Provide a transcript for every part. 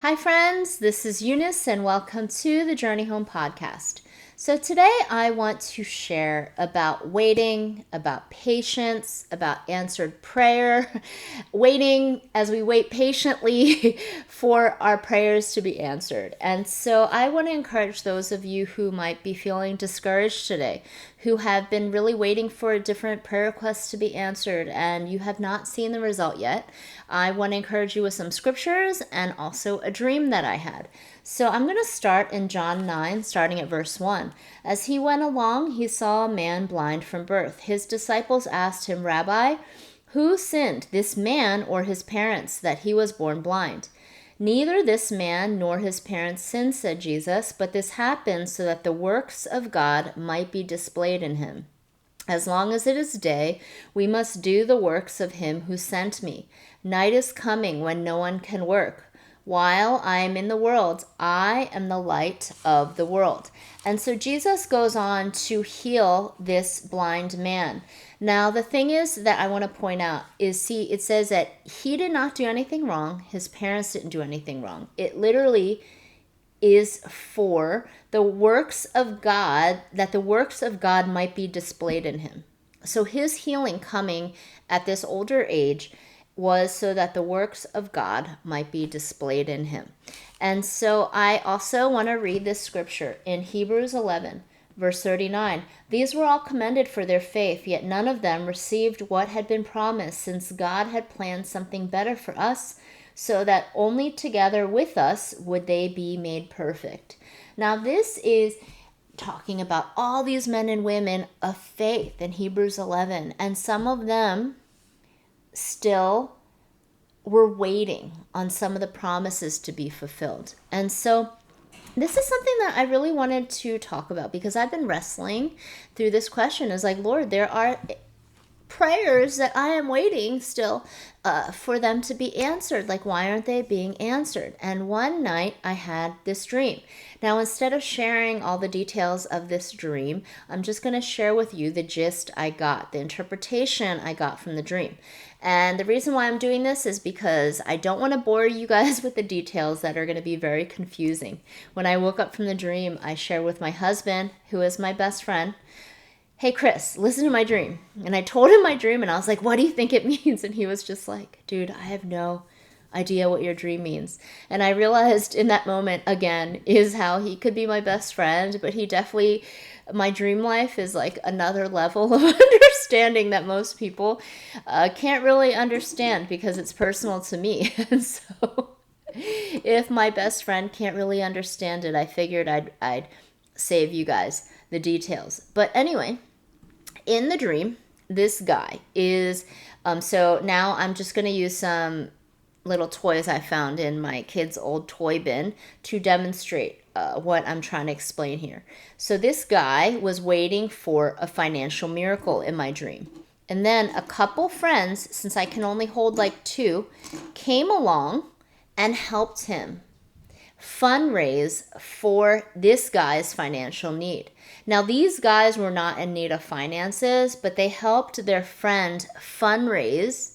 Hi, friends. This is Eunice, and welcome to the Journey Home podcast. So, today I want to share about waiting, about patience, about answered prayer, waiting as we wait patiently for our prayers to be answered. And so, I want to encourage those of you who might be feeling discouraged today, who have been really waiting for a different prayer request to be answered, and you have not seen the result yet. I want to encourage you with some scriptures and also a dream that I had. So I'm going to start in John 9, starting at verse 1. As he went along, he saw a man blind from birth. His disciples asked him, Rabbi, who sinned, this man or his parents, that he was born blind? Neither this man nor his parents sinned, said Jesus, but this happened so that the works of God might be displayed in him. As long as it is day, we must do the works of him who sent me. Night is coming when no one can work. While I am in the world, I am the light of the world. And so Jesus goes on to heal this blind man. Now, the thing is that I want to point out is, see, it says that he did not do anything wrong. His parents didn't do anything wrong. It literally is for the works of God, that the works of God might be displayed in him. So his healing coming at this older age was so that the works of God might be displayed in him. And so I also want to read this scripture in Hebrews 11, verse 39. These were all commended for their faith, yet none of them received what had been promised, since God had planned something better for us, so that only together with us would they be made perfect. Now, this is talking about all these men and women of faith in Hebrews 11, and some of them still were waiting on some of the promises to be fulfilled. And so this is something that I really wanted to talk about, because I've been wrestling through this question. Is like, Lord, there are prayers that I am waiting still for them to be answered. Like, why aren't they being answered? And one night I had this dream. Now, instead of sharing all the details of this dream, I'm just going to share with you the gist I got, the interpretation I got from the dream. And the reason why I'm doing this is because I don't want to bore you guys with the details that are going to be very confusing. When I woke up from the dream, I shared with my husband, who is my best friend, hey, Chris, listen to my dream. And I told him my dream, and I was like, what do you think it means? And he was just like, dude, I have no idea what your dream means. And I realized in that moment, again, is how he could be my best friend, but he definitely, my dream life is like another level of understanding that most people can't really understand, because it's personal to me. And so if my best friend can't really understand it, I figured I'd save you guys the details. But anyway, in the dream, this guy is, so now I'm just going to use some little toys I found in my kids' old toy bin to demonstrate what I'm trying to explain here. So this guy was waiting for a financial miracle in my dream. And then a couple friends, since I can only hold like two, came along and helped him fundraise for this guy's financial need. Now, these guys were not in need of finances, but they helped their friend fundraise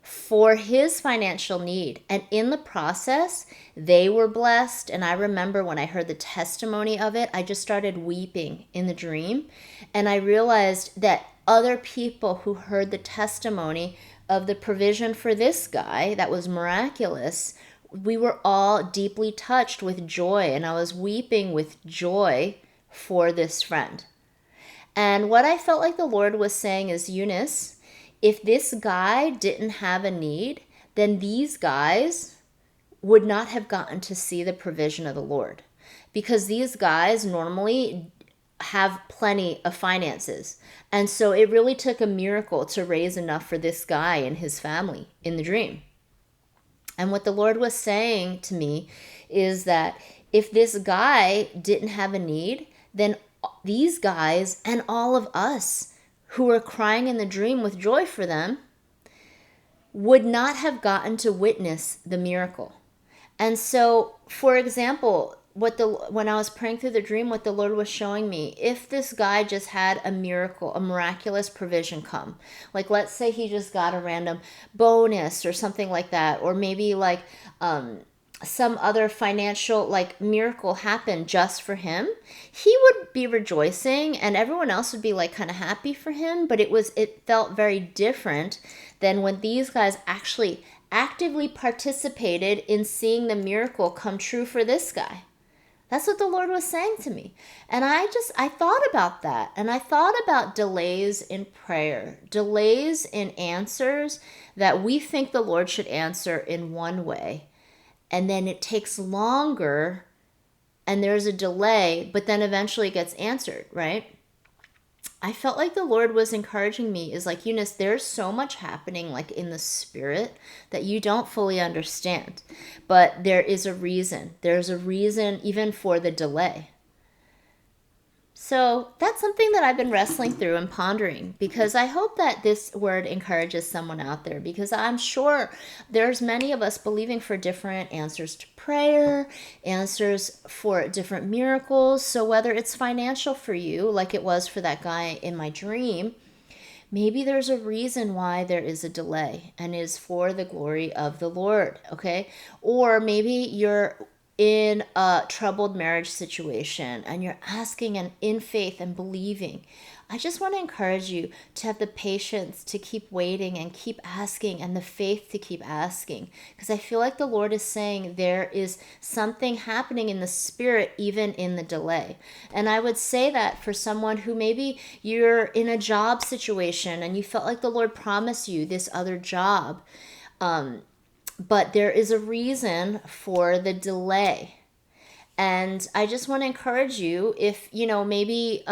for his financial need. And in the process, they were blessed. And I remember when I heard the testimony of it, I just started weeping in the dream. And I realized that other people who heard the testimony of the provision for this guy that was miraculous, we were all deeply touched with joy, and I was weeping with joy for this friend. And what I felt like the Lord was saying is, Eunice, if this guy didn't have a need, then these guys would not have gotten to see the provision of the Lord, because these guys normally have plenty of finances. And so it really took a miracle to raise enough for this guy and his family in the dream. And what the Lord was saying to me is that if this guy didn't have a need, then these guys and all of us who were crying in the dream with joy for them would not have gotten to witness the miracle. And so, for example, when I was praying through the dream, what the Lord was showing me, if this guy just had a miracle, a miraculous provision come, like let's say he just got a random bonus or something like that, or maybe like some other financial like miracle happen just for him, he would be rejoicing and everyone else would be like kind of happy for him. But it felt very different than when these guys actually actively participated in seeing the miracle come true for this guy. That's what the Lord was saying to me. And I thought about that. And I thought about delays in prayer, delays in answers that we think the Lord should answer in one way. And then it takes longer and there's a delay, but then eventually it gets answered, right? I felt like the Lord was encouraging me is like, Eunice, there's so much happening like in the spirit that you don't fully understand. But there is a reason. There's a reason even for the delay. So that's something that I've been wrestling through and pondering because I hope that this word encourages someone out there because I'm sure there's many of us believing for different answers to prayer, answers for different miracles. So whether it's financial for you, like it was for that guy in my dream, maybe there's a reason why there is a delay and is for the glory of the Lord, okay? Or maybe you're in a troubled marriage situation and you're asking and in faith and believing. I just want to encourage you to have the patience to keep waiting and keep asking and the faith to keep asking because I feel like the Lord is saying there is something happening in the spirit even in the delay. And I would say that for someone who maybe you're in a job situation and you felt like the Lord promised you this other job, but there is a reason for the delay. And I just want to encourage you if, maybe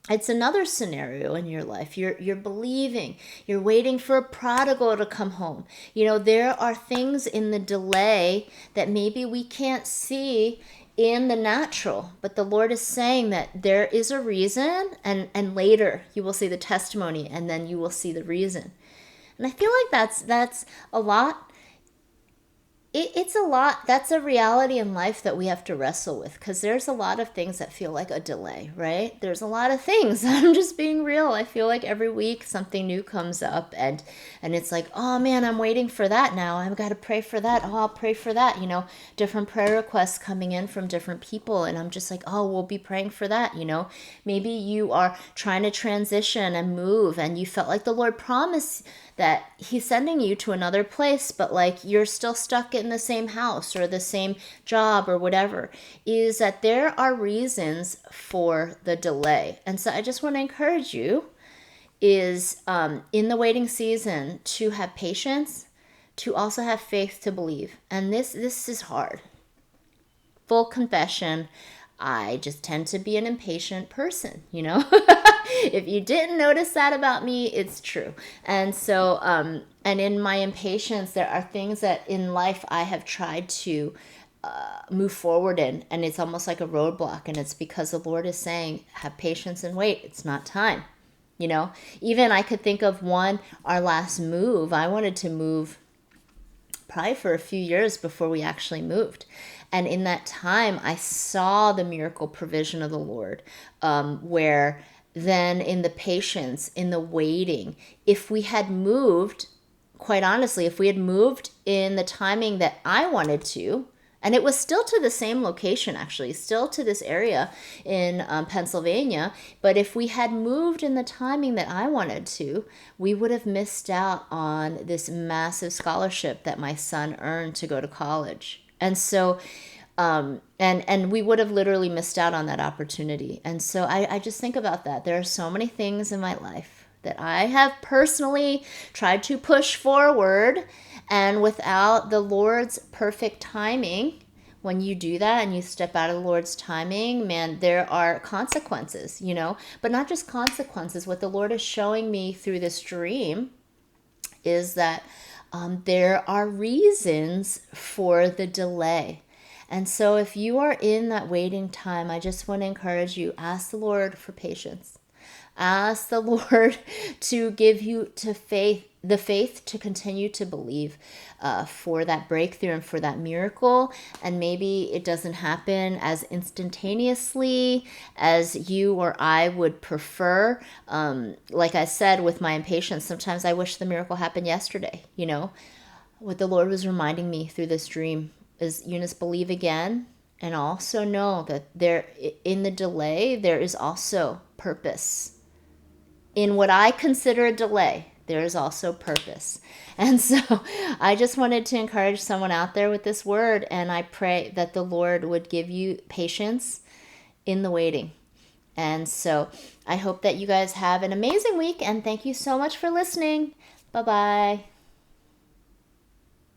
it's another scenario in your life. You're believing, you're waiting for a prodigal to come home. There are things in the delay that maybe we can't see in the natural, but the Lord is saying that there is a reason and later you will see the testimony and then you will see the reason. And I feel like that's a lot. It's a lot. That's a reality in life that we have to wrestle with because there's a lot of things that feel like a delay, right? There's a lot of things. I'm just being real. I feel like every week something new comes up and it's like, oh man, I'm waiting for that now. I've got to pray for that. Oh, I'll pray for that. Different prayer requests coming in from different people. And I'm just like, oh, we'll be praying for that. Maybe you are trying to transition and move and you felt like the Lord promised that he's sending you to another place, but like you're still stuck in the same house or the same job or whatever, is that there are reasons for the delay. And so I just want to encourage you is in the waiting season to have patience, to also have faith to believe. And this is hard. Full confession, I just tend to be an impatient person, If you didn't notice that about me, it's true. And so, and in my impatience, there are things that in life I have tried to move forward in, and it's almost like a roadblock. And it's because the Lord is saying, have patience and wait. It's not time. Even I could think of our last move. I wanted to move probably for a few years before we actually moved. And in that time, I saw the miracle provision of the Lord, where then in the patience, in the waiting, if we had moved, quite honestly, if we had moved in the timing that I wanted to, and it was still to the same location, actually, still to this area in Pennsylvania. But if we had moved in the timing that I wanted to, we would have missed out on this massive scholarship that my son earned to go to college. And so, and we would have literally missed out on that opportunity. And so I just think about that. There are so many things in my life that I have personally tried to push forward, and without the Lord's perfect timing, when you do that and you step out of the Lord's timing, man, there are consequences, but not just consequences. What the Lord is showing me through this dream is that there are reasons for the delay. And so if you are in that waiting time, I just want to encourage you, ask the Lord for patience. Ask the Lord to give you the faith to continue to believe for that breakthrough and for that miracle. And maybe it doesn't happen as instantaneously as you or I would prefer. Like I said, with my impatience, sometimes I wish the miracle happened yesterday. What the Lord was reminding me through this dream as Eunice, believe again, and also know that there, in the delay, there is also purpose. In what I consider a delay, there is also purpose. And so I just wanted to encourage someone out there with this word, and I pray that the Lord would give you patience in the waiting. And so I hope that you guys have an amazing week, and thank you so much for listening. Bye-bye.